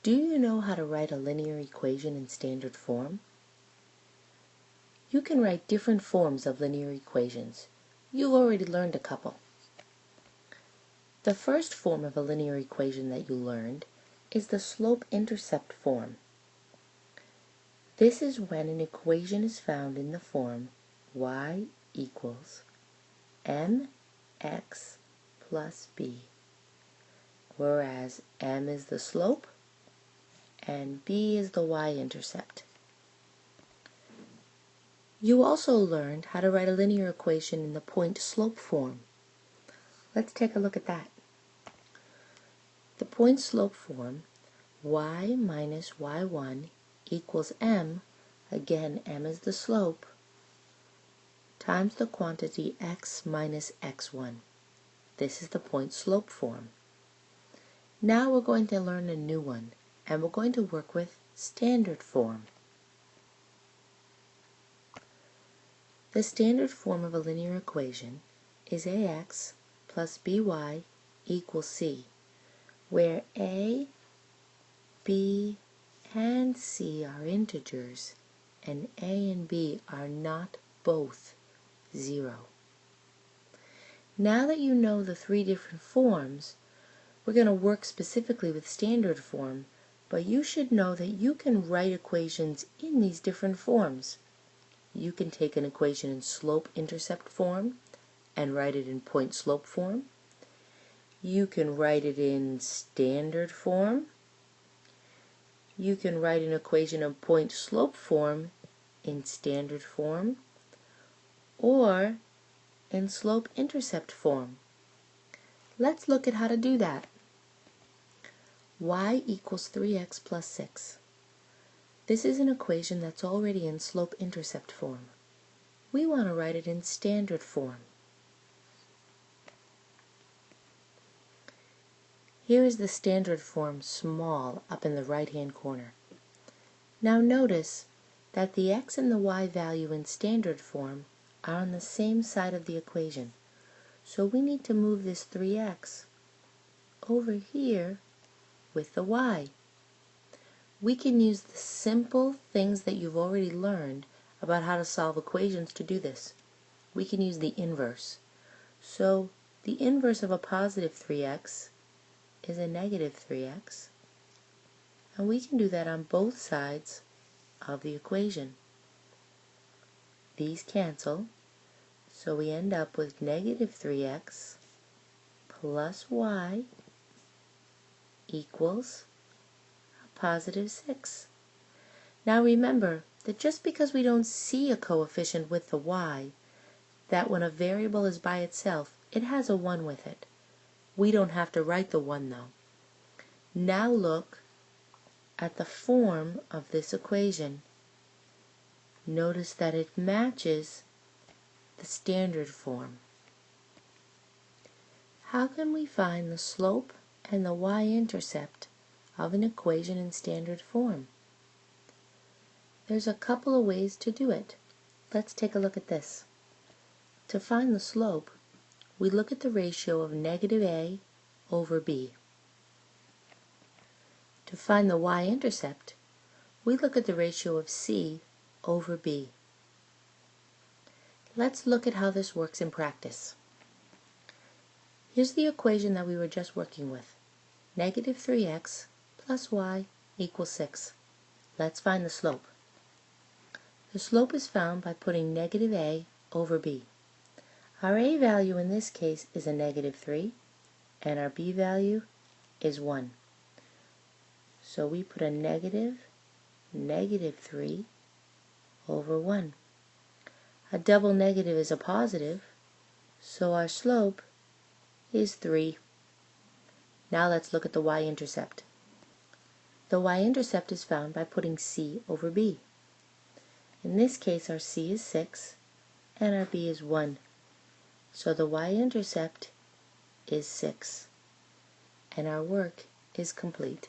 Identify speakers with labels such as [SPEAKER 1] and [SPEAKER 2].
[SPEAKER 1] Do you know how to write a linear equation in standard form? You can write different forms of linear equations. You've already learned a couple. The first form of a linear equation that you learned is the slope-intercept form. This is when an equation is found in the form y equals mx plus b, whereas m is the slope and b is the y-intercept. You also learned how to write a linear equation in the point-slope form. Let's take a look at that. The point-slope form, y minus y1 equals m, again m is the slope, times the quantity x minus x1. This is the point-slope form. Now we're going to learn a new one, and we're going to work with standard form. The standard form of a linear equation is ax plus by equals c, where a, b, and c are integers, and a and b are not both 0. Now that you know the three different forms, we're going to work specifically with standard form, but you should know that you can write equations in these different forms. You can take an equation in slope-intercept form and write it in point-slope form. You can write it in standard form. You can write an equation in point-slope form in standard form, or in slope-intercept form. Let's look at how to do that. Y equals 3x plus 6. This is an equation that's already in slope-intercept form. We want to write it in standard form. Here is the standard form small up in the right-hand corner. Now notice that the x and the y value in standard form are on the same side of the equation. So we need to move this 3x over here with the y. We can use the simple things that you've already learned about how to solve equations to do this. We can use the inverse. So the inverse of a positive 3x is a negative 3x, and we can do that on both sides of the equation. These cancel, so we end up with negative 3x plus y equals a positive 6. Now remember that just because we don't see a coefficient with the y, that when a variable is by itself, it has a 1 with it. We don't have to write the 1 though. Now look at the form of this equation. Notice that it matches the standard form. How can we find the slope and the y-intercept of an equation in standard form? There's a couple of ways to do it. Let's take a look at this. To find the slope, we look at the ratio of negative a over b. To find the y-intercept, we look at the ratio of c over b. Let's look at how this works in practice. Here's the equation that we were just working with. Negative 3x plus y equals 6. Let's find the slope. The slope is found by putting negative a over b. Our a value in this case is a negative 3, and our b value is 1. So we put a negative 3 over 1. A double negative is a positive, so our slope is 3. Now let's look at the y-intercept. The y-intercept is found by putting c over b. In this case our c is 6 and our b is 1. So the y-intercept is 6. And our work is complete.